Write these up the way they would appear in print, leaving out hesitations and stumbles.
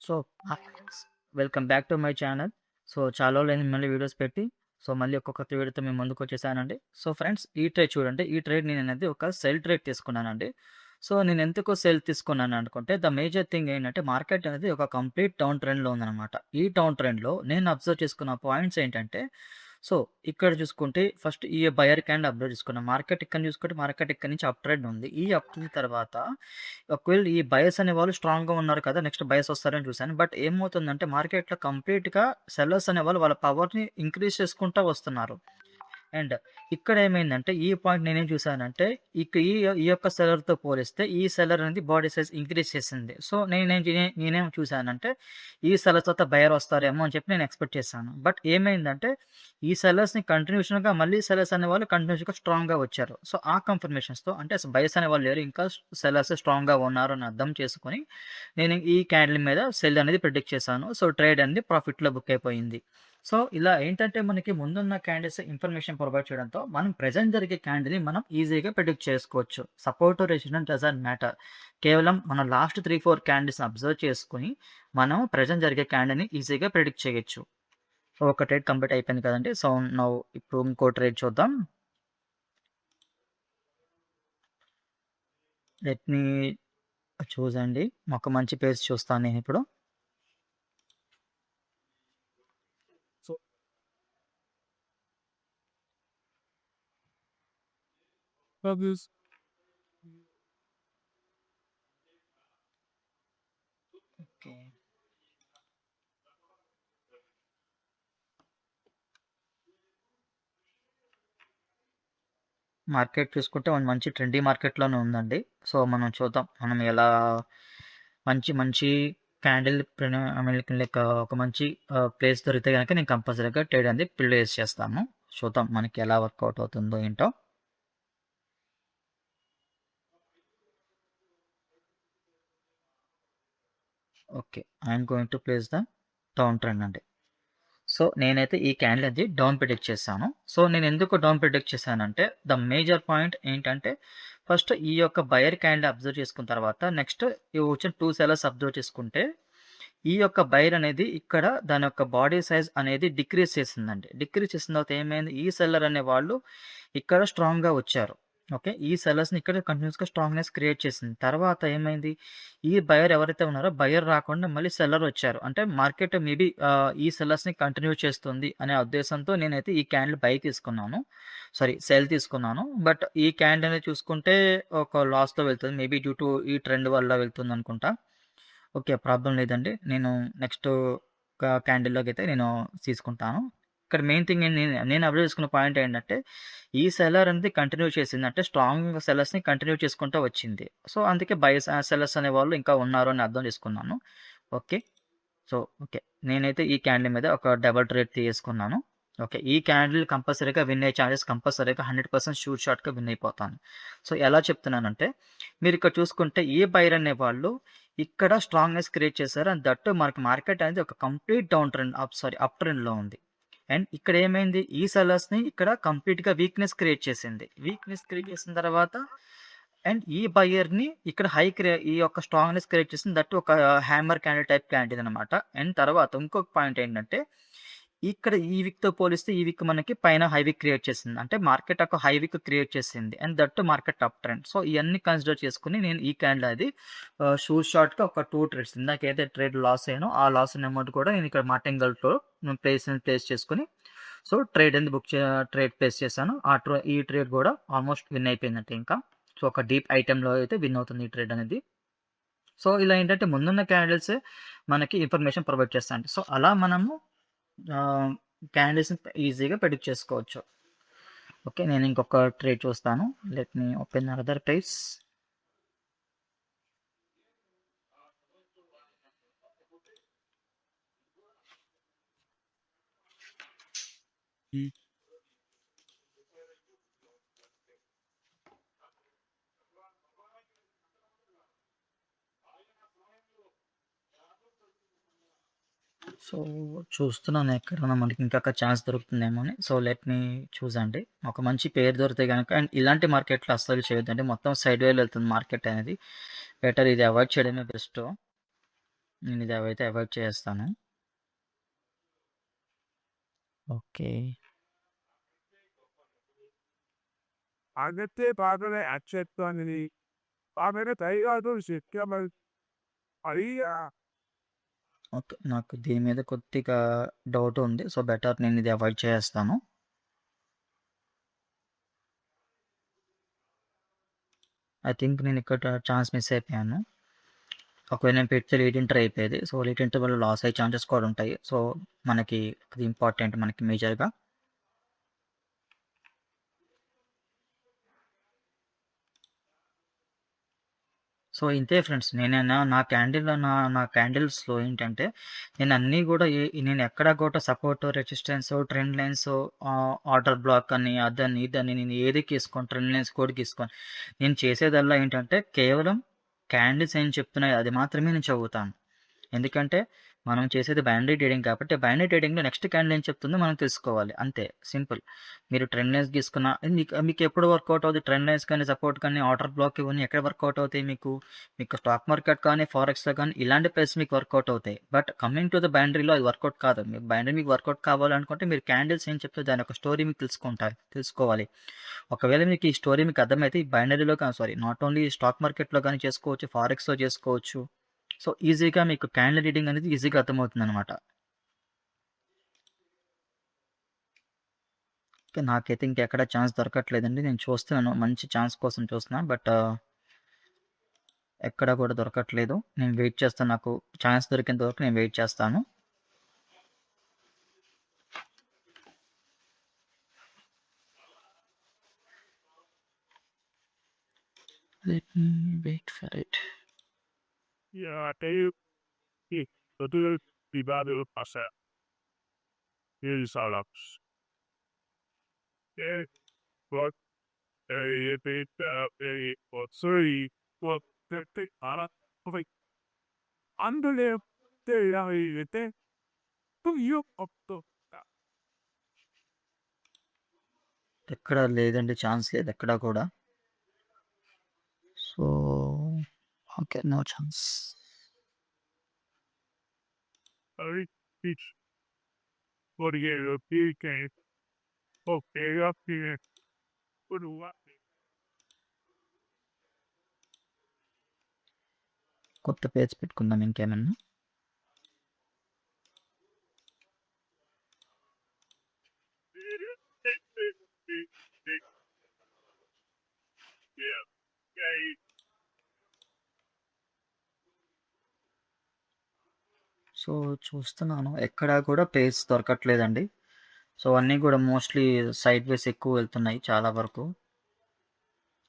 So, hi friends. Welcome back to my channel. So, చాలా రోజులైంది మళ్ళీ వీడియోస్ పెట్టి. సో, మళ్ళీ ఒక కొత్త వీడియోతో మీ ముందుకొచ్చేసానండి. సో, ఫ్రెండ్స్ ఈ ట్రేడ్ చూడండి. ఈ ట్రేడ్ నేననేది ఒక సెల్ ట్రేడ్ తీసుకున్నానండి. సో, నేనెందుకు సెల్ తీసుకున్నాను అనుకుంటే, ద మేజర్ థింగ్ ఏంటంటే, మార్కెట్ అనేది ఒక కంప్లీట్ డౌన్ ట్రెండ్‌లో ఉందనమాట. ఈ డౌన్ ట్రెండ్‌లో నేను అబ్జర్వ్ చేసుకున్న పాయింట్స్ ఏంటంటే, సో, ఇక్కడ చూసుకుంటే ఫస్ట్ ఈ బయర్ క్యాండిల్ అబ్జర్వ్ చేసుకున్నాం. మార్కెట్ ఇక్కడ చూసుకుంటే మార్కెట్ ఇక్కడి నుంచి అప్ ట్రెండ్ ఉంది. ఈ అప్ ట్రెండ్ తర్వాత ఒకవేళ ఈ బయర్స్ అనేవాళ్ళు స్ట్రాంగ్‌గా ఉన్నారు కదా! నెక్స్ట్ బయర్స్ వస్తారని చూసాను. బట్ ఏమవుతుందంటే మార్కెట్‌లో కంప్లీట్‌గా సెల్లర్స్ అనేవాళ్ళు వాళ్ళ పవర్‌ని ఇంక్రీజ్ చేసుకుంటా వస్తున్నారు. అండ్ ఇక్కడేమైందంటే ఈ పాయింట్ నేనేం చూసానంటే ఈ యొక్క సెల్లర్‌తో పోలిస్తే ఈ సెల్లర్ అనేది బాడీ సైజ్ ఇంక్రీజ్ చేసింది. సో, నేనేం చూసానంటే ఈ సెల్లర్స్ తర్వాత బయర్ వస్తారేమో అని చెప్పి నేను ఎక్స్‌పెక్ట్ చేశాను. బట్ ఏమైందంటే ఈ సెల్లర్స్‌ని కంటిన్యూషన్‌గా మళ్ళీ సెల్లర్స్ అనేవాళ్ళు కంటిన్యూయస్‌గా స్ట్రాంగ్‌గా వచ్చారు. సో, ఆ కన్ఫర్మేషన్స్‌తో అంటే అసలు బయర్స్ అనేవాళ్ళు లేరు. ఇంకా సెల్లర్సే స్ట్రాంగ్‌గా ఉన్నారు అని అర్థం చేసుకొని నేను ఈ క్యాండిల్ మీద సెల్ అనేది ప్రిడిక్ట్ చేశాను. సో, ట్రేడ్ అనేది ప్రాఫిట్‌లో బుక్ అయిపోయింది. సో, ఇలా ఏంటంటే మనకి ముందున్న క్యాండిల్స్ ఇన్ఫర్మేషన్ ప్రొవైడ్ చేయడంతో మనం ప్రెజెంట్ జరిగే క్యాండిల్‌ని మనం ఈజీగా ప్రిడిక్ట్ చేసుకోవచ్చు. Support, resistance doesn't matter. కేవలం మన లాస్ట్ 3, 4 క్యాండిల్స్‌ని అబ్జర్వ్ చేసుకొని మనం ప్రెజెంట్ జరిగే క్యాండిల్‌ని ఈజీగా ప్రిడిక్ట్ చేయొచ్చు. ఒక ట్రేడ్ కంప్లీట్ అయిపోయింది కదండీ! సో, నౌ ఇప్పుడు ఇంకో ట్రేడ్ చూద్దాం. లెట్ మీ చూజ్ అండి. ఒక మంచి పేజ్ చూస్తాను నేనిప్పుడు. So, Brothers. ఓకే. మార్కెట్ చూసుకుంటే మంచి ట్రెండీ మార్కెట్‌లోనే ఉందండి. సో, మనం చూద్దాం. మనం ఎలా మంచి మంచి క్యాండిల్ ఐ మీన్ లైక్ ఒక మంచి ప్లేస్ దొరికితే గనక నేను కంపల్సరీగా ట్రేడ్ అనేది ప్లేస్ చేస్తాను. చూద్దాం మనకి ఎలా వర్కౌట్ అవుతుందో ఏంటో. Okay. I am going to place the down trend అండి. సో, నేనైతే ఈ క్యాండిల్ అది డౌన్ ప్రిడిక్ట్ చేశాను. సో, నేనెందుకు డౌన్ ప్రిడిక్ట్ చేశానంటే, ద మేజర్ పాయింట్ ఏంటంటే, ఫస్ట్ ఈ యొక్క బయర్ క్యాండిల్ అబ్జర్వ్ చేసుకున్న తర్వాత, నెక్స్ట్ ఈ వచ్చిన 2 సెల్లర్స్ అబ్జర్వ్ చేసుకుంటే, ఈ యొక్క బైర్ అనేది ఇక్కడ దాని యొక్క బాడీ సైజ్ అనేది డిక్రీజ్ చేసిందండి. డిక్రీజ్ చేసిన తర్వాత ఏమైంది, ఈ సెల్లర్ అనేవాళ్ళు ఇక్కడ స్ట్రాంగ్‌గా వచ్చారు. ఓకే. ఈ సెల్లర్స్‌ని ఇక్కడ కంటిన్యూయస్‌గా స్ట్రాంగ్‌నెస్ క్రియేట్ చేసింది. తర్వాత ఏమైంది, ఈ బయర్ ఎవరైతే ఉన్నారో బయర్ రాకుండా మళ్ళీ సెల్లర్ వచ్చారు. అంటే మార్కెట్ మేబీ ఈ సెల్లర్స్‌ని కంటిన్యూ చేస్తుంది అనే ఉద్దేశంతో నేనైతే ఈ క్యాండిల్ బై తీసుకున్నాను. సారీ సెల్ తీసుకున్నాను. బట్ ఈ క్యాండిల్ అనేది చూసుకుంటే ఒక లాస్‌లో వెళ్తుంది. మేబీ డ్యూ టు ఈ ట్రెండ్ వల్ల వెళ్తుందనుకుంటా. ఓకే. ప్రాబ్లమ్ లేదండి. నేను నెక్స్ట్ క్యాండిల్‌లోకైతే నేను తీసుకుంటాను. ఇక్కడ మెయిన్ థింగ్ నేను అబ్జర్వ్ చేసుకున్న పాయింట్ ఏంటంటే, ఈ సెల్లర్ అనేది కంటిన్యూ చేసింది. అంటే స్ట్రాంగ్ సెల్లర్స్‌ని కంటిన్యూ చేసుకుంటూ వచ్చింది. సో, అందుకే సెల్లర్స్ అనేవాళ్ళు ఇంకా ఉన్నారు అని అర్థం చేసుకున్నాను. ఓకే. So, okay. నేనైతే ఈ క్యాండిల్ మీద ఒక డబుల్ ట్రేడ్ తీసుకున్నాను. ఓకే. ఈ క్యాండిల్ కంపల్సరీగా విన్ అయ్యే ఛాన్సెస్ కంపల్సరీగా 100% షూర్ షాట్‌గా విన్ అయిపోతాను. సో, ఎలా చెప్తున్నానంటే, మీరిక్కడ చూసుకుంటే ఈ బైర్ అనేవాళ్ళు ఇక్కడ స్ట్రాంగ్‌నెస్ క్రియేట్ చేశారు. అండ్ దట్ మనకి మార్కెట్ అనేది ఒక కంప్లీట్ డౌన్ ట్రెండ్ అప్ ట్రెండ్‌లో ఉంది. అండ్ ఇక్కడ ఏమైంది, ఈ సెల్లర్స్‌ని ఇక్కడ కంప్లీట్‌గా వీక్‌నెస్ క్రియేట్ చేసింది. వీక్‌నెస్ క్రియేట్ చేసిన తర్వాత అండ్ ఈ బయర్‌ని ఇక్కడ ఈ యొక్క స్ట్రాంగ్‌నెస్ క్రియేట్ చేసింది. దట్ ఒక హ్యామర్ క్యాండిల్ టైప్ క్యాండిల్ అనమాట. అండ్ తర్వాత ఇంకొక పాయింట్ ఏంటంటే, ఇక్కడ ఈ వీక్‌తో పోలిస్తే ఈ వీక్ మనకి పైన హై వీక్ క్రియేట్ చేసింది. అంటే మార్కెట్ ఒక హై వీక్ క్రియేట్ చేసింది. And that market up trend. So, ఇయన్నీ కన్సిడర్ చేసుకొని నేను ఈ క్యాండిల్ అది షార్ట్‌గా ఒక 2 ట్రేడ్స్ ఇందాకైతే ట్రేడ్ లాస్ అయ్యానో, ఆ లాస్ అయిన అమౌంట్ కూడా నేను ఇక్కడ మార్టింగల్‌తో ప్లేస్ చేసుకొని సో, ట్రేడ్ ప్లేస్ చేశాను. ఈ ట్రేడ్ కూడా ఆల్మోస్ట్ విన్ అయిపోయిందంటే ఇంకా. సో, ఒక డీప్ ఐటెమ్‌లో అయితే విన్ అవుతుంది ఈ ట్రేడ్ అనేది. సో, ఇలా ఏంటంటే ముందున్న క్యాండిల్సే మనకి ఇన్ఫర్మేషన్ ప్రొవైడ్ చేస్తాయండి. సో, అలా మనము ఆహ్, క్యాండిల్స్‌ని ఈజీగా ప్రిడిక్ట్ చేసుకోవచ్చు. ఓకే. నేను ఇంకొక ట్రేడ్ చూస్తాను. Let me open another page. Mm. So, చూస్తున్నాను ఎక్కడైనా మనకి ఇంకొక ఛాన్స్ దొరుకుతుందేమో అని. సో, లెట్ మీ చూజ్ అండి. ఒక మంచి పేరు దొరికితే గనక అండ్ ఇలాంటి మార్కెట్‌లో అస్సలు చేయొద్దండి. మొత్తం సైడ్ వేలో వెళ్తుంది మార్కెట్ అనేది. బెటర్ ఇది అవాయిడ్ చేయడమే బెస్ట్. నేను ఇది అవైతే అవాయిడ్ చేస్తాను. ఓకే. আগেতে বাজারে একশো নিলি বাজারে তাই కాదు శక్తి అయ్యా ఓకే. నాకు దీని మీద కొద్దిగా డౌట్ ఉంది. సో, బెటర్ నేను ఇది అవాయిడ్ చేసేస్తాను. ఐ థింక్ నేను ఇక్కడ ఛాన్స్ మిస్ అయిపోయాను. ఒకవేళ నేను పెడితే లీడ్ ఎంటర్ అయిపోయేది. సో, లీడ్ ఎంటర్ వల్ల లాస్ అయ్యే ఛాన్సెస్ కూడా ఉంటాయి. సో, మనకి అది ఇంపార్టెంట్ మనకి మేజర్‌గా. సో, ఇంతే ఫ్రెండ్స్. నేనైనా నా క్యాండిల్స్‌లో ఏంటంటే, నేనన్నీ గూడా నేను ఎక్కడ కూడా support, resistance, trend lines, order black అని, అదని, ఇదని నేను ఏది గీసుకోను. ట్రెండ్ లైన్స్ కూడా గీసుకోను. నేను చేసేదల్లా ఏంటంటే, కేవలం క్యాండిల్స్ ఏం చెప్తున్నాయో అది మాత్రమే నేను చదువుతాను. ఎందుకంటే, మనం చేసేది బైనరీ ట్రేడింగ్ కాబట్టి, బైనరీ ట్రేడింగ్‌లో నెక్స్ట్ క్యాండిల్ ఏం చెప్తుందో మనం తెలుసుకోవాలి. అంతే సింపుల్. మీరు ట్రెండ్ లైన్స్ గీసుకున్న మీకు ఎప్పుడు వర్కౌట్ అవుద్ది? ట్రెండ్ లైన్స్ కానీ, సపోర్ట్ కానీ, ఆర్డర్ బ్లాక్ ఇవన్నీ ఎక్కడ వర్కౌట్ అవుతాయి మీకు? మీకు స్టాక్ మార్కెట్ కానీ, ఫారెక్స్‌లో కానీ ఇలాంటి ప్లేసెస్ మీకు వర్కౌట్ అవుతాయి. బట్ కమింగ్ టు ద బైనరీలో అది వర్కౌట్ కాదు. బైనరీ మీకు వర్కౌట్ కావాలనుకుంటే మీరు క్యాండిల్స్ ఏం చెప్తే దాని యొక్క స్టోరీ మీకు తెలుసుకోవాలి. ఒకవేళ మీకు ఈ స్టోరీ మీకు అర్థమైతే ఈ బైనరీలో సారీ నాట్ ఓన్లీ స్టాక్ మార్కెట్‌లో కానీ చేసుకోవచ్చు, ఫారెక్స్‌లో చేసుకోవచ్చు. సో, ఈజీగా మీకు క్యాండిల్ రీడింగ్ అనేది ఈజీగా అర్థమవుతుందనమాట. ఓకే. నాకైతే ఇంకెక్కడ ఛాన్స్ దొరకట్లేదండి. నేను చూస్తున్నాను. మంచి ఛాన్స్ కోసం చూస్తున్నా. బట్ ఎక్కడ కూడా దొరకట్లేదు. నేను వెయిట్ చేస్తాను. నాకు ఛాన్స్ దొరికేంత వరకు నేను వెయిట్ చేస్తాను. Let me wait for it. Ya, kayo betul pribadi pasal ini salah. Buat sorry, buat alat apa? Anda lihat yang itu tuh yuk apa? ఎక్కడ లేదండి. ఛాన్స్ లేదు ఎక్కడా కూడా. So, okay. No chance. Sorry, pitch. What do you get? Okay, up here. What do I? కొత్త page పెట్టుకుందాం ఇంకేమన్నా. Yeah, okay. So, చూస్తున్నాను. ఎక్కడా కూడా పేజ్ దొరకట్లేదండి. సో, అన్నీ కూడా మోస్ట్‌లీ సైడ్ వేస్ ఎక్కువ వెళ్తున్నాయి చాలా వరకు.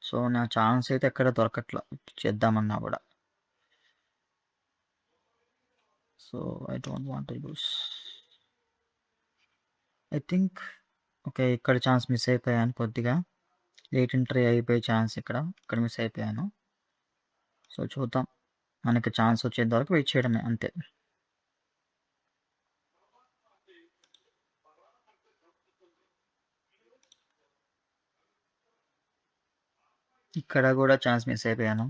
సో, నా ఛాన్స్ అయితే ఎక్కడ దొరకట్ల చేద్దామన్నా గూడా. So, I don't want to lose. I think okay. ఇక్కడ ఛాన్స్ మిస్ అయిపోయాను కొద్దిగా. లేట్ ఎంట్రీ అయిపోయే ఛాన్స్ ఇక్కడ మిస్ అయిపోయాను. సో, చూద్దాం. మనకి ఛాన్స్ వచ్చేంత వరకు వెయిట్ చేయడమే అంతే. ఇక్కడ గూడా ఛాన్స్ మిస్ అయిపోయాను.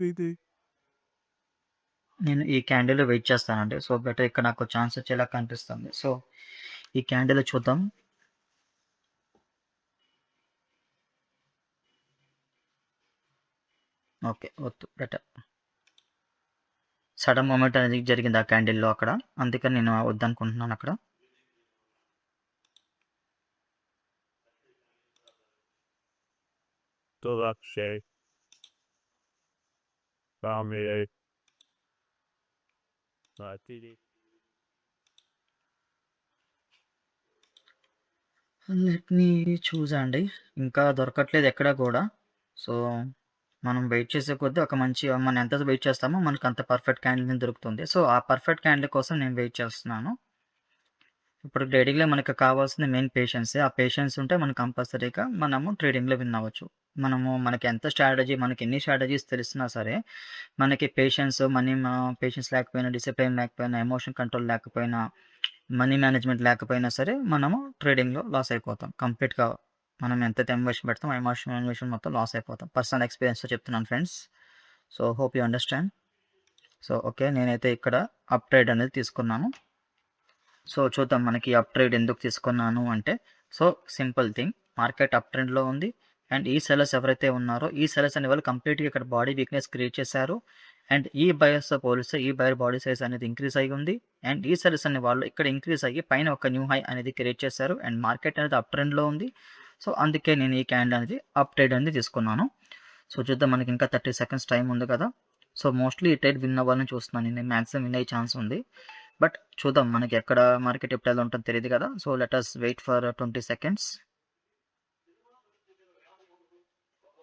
ఇది నేను ఈ క్యాండిల్‌లో వెయిట్ చేస్తానండి. సో, బెటర్ ఇక్కడ నాకు ఛాన్స్ వచ్చేలా కనిపిస్తుంది. సో, ఈ క్యాండిల్‌లో చూద్దాం. ఓకే. వద్దు బెటర్. సడన్ మూవ్‌మెంట్ అనేది జరిగింది ఆ క్యాండిల్‌లో అక్కడ. అందుకని నేను వద్దనుకుంటున్నాను అక్కడ. toda şey. Tamam. Tatili. Let me చూస్ అండి. ఇంకా దొరకట్లేదు ఎక్కడ గూడా. సో, మనం వెయిట్ చేసే కొద్దీ మనం ఎంత వెయిట్ చేస్తామో మనకు అంత పర్ఫెక్ట్ క్యాండిల్ దొరుకుతుంది. సో, ఆ పర్ఫెక్ట్ క్యాండిల్ కోసం నేను వెయిట్ చేస్తున్నాను. ఇప్పుడు ట్రేడింగ్‌లో మనకు కావాల్సింది మెయిన్ పేషెన్సే. ఆ పేషెన్స్ ఉంటే మనం కంపల్సరీగా మనము ట్రేడింగ్‌లో విన్ అవ్వచ్చు. మనకి ఎంత స్ట్రాటజీ మనకి ఎన్ని స్ట్రాటజీస్ తెలిసినా సరే, మనకి పేషెన్స్ లేకపోయినా, డిసిప్లిన్ లేకపోయినా, ఎమోషన్ కంట్రోల్ లేకపోయినా, మనీ మేనేజ్మెంట్ లేకపోయినా సరే, మనము ట్రేడింగ్‌లో లాస్ అయిపోతాం. కంప్లీట్‌గా మనం ఎంతైతే ఇన్వెస్ట్ పెడతామో, ఇన్వెస్ట్‌మెంట్ మొత్తం లాస్ అయిపోతాం. పర్సనల్ ఎక్స్‌పీరియన్స్‌తో చెప్తున్నాను friends. So, hope you understand. So, okay. నేనైతే ఇక్కడ అప్ ట్రేడ్ అనేది తీసుకున్నాను. సో, చూద్దాం మనకి అప్ ట్రేడ్ ఎందుకు తీసుకున్నాను అంటే, so, simple thing. Market up ట్రెండ్‌లో ఉంది. అండ్ ఈ సెల్లర్స్ ఎవరైతే ఉన్నారో, ఈ సెల్లర్స్ అనేవాళ్ళు కంప్లీట్‌గా ఇక్కడ బాడీ వీక్‌నెస్ క్రియేట్ చేశారు. అండ్ ఈ బయర్స్‌తో పోలిస్తే ఈ బయర్ బాడీ సైజ్ అనేది ఇంక్రీజ్ అయ్యి ఉంది. అండ్ ఈ సెల్లర్స్ అనేవాళ్ళు ఇక్కడ ఇంక్రీజ్ అయ్యి పైన ఒక న్యూ హై అనేది క్రియేట్ చేశారు. అండ్ మార్కెట్ అనేది అప్ ట్రెండ్‌లో ఉంది. సో, అందుకే నేను ఈ క్యాండిల్ అనేది అప్ ట్రేడ్ అనేది తీసుకున్నాను. సో, చూద్దాం మనకి ఇంకా 30 సెకండ్స్ టైం ఉంది కదా! సో, మోస్ట్‌లీ ఈ ట్రేడ్ విన్ అవ్వాలని చూస్తున్నాను నేను. మాక్సిమం విన్ అయ్యే ఛాన్స్ ఉంది. బట్ చూద్దాం మనకి ఎక్కడ మార్కెట్ ఎప్పుడు ఎలా ఉంటుందో తెలీదు కదా! So, let us wait for 20 seconds.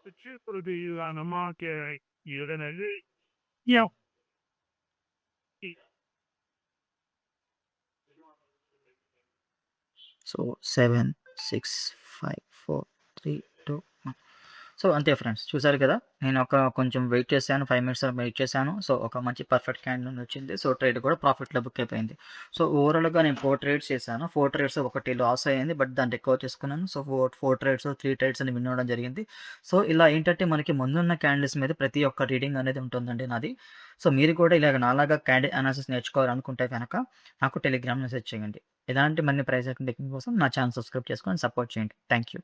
The chip will be on the market. You're gonna, you know, so, 7, 6, 5, 4, 3, 2, 1. So, అంతే ఫ్రెండ్స్. చూసారు కదా! నేను కొంచెం వెయిట్ చేశాను. 5 మినిట్స్ వెయిట్ చేశాను. సో, ఒక మంచి పర్ఫెక్ట్ క్యాండిల్ వచ్చింది. సో, ట్రేడ్ కూడా ప్రాఫిట్‌లో బుక్ అయిపోయింది. సో, ఓవరాల్‌గా నేను 4 ట్రేడ్స్ చేశాను. 4 ట్రేడ్స్ ఒకటి లాస్ అయింది. బట్ దాన్ని రికవర్ చేసుకున్నాను. సో, 4 ట్రేడ్స్, 3 ట్రేడ్స్ అని విన్ అవ్వడం జరిగింది. సో, ఇలా ఏంటంటే మనకి ముందున్న క్యాండిల్స్ మీద ప్రతి ఒక్క రీడింగ్ అనేది ఉంటుందండి నాది. సో, మీరు కూడా ఇలాగ నాలాగా క్యాండిల్ అనాలిసిస్ నేర్చుకోవాలనుకుంటే గనక నాకు టెలిగ్రామ్ మెసేజ్ చేయండి. ఇలాంటి మరిన్ని ప్రైస్ యాక్షన్ టెక్నిక్ కోసం నా ఛానల్ సబ్స్క్రైబ్ చేసుకొని సపోర్ట్ చేయండి. Thank you.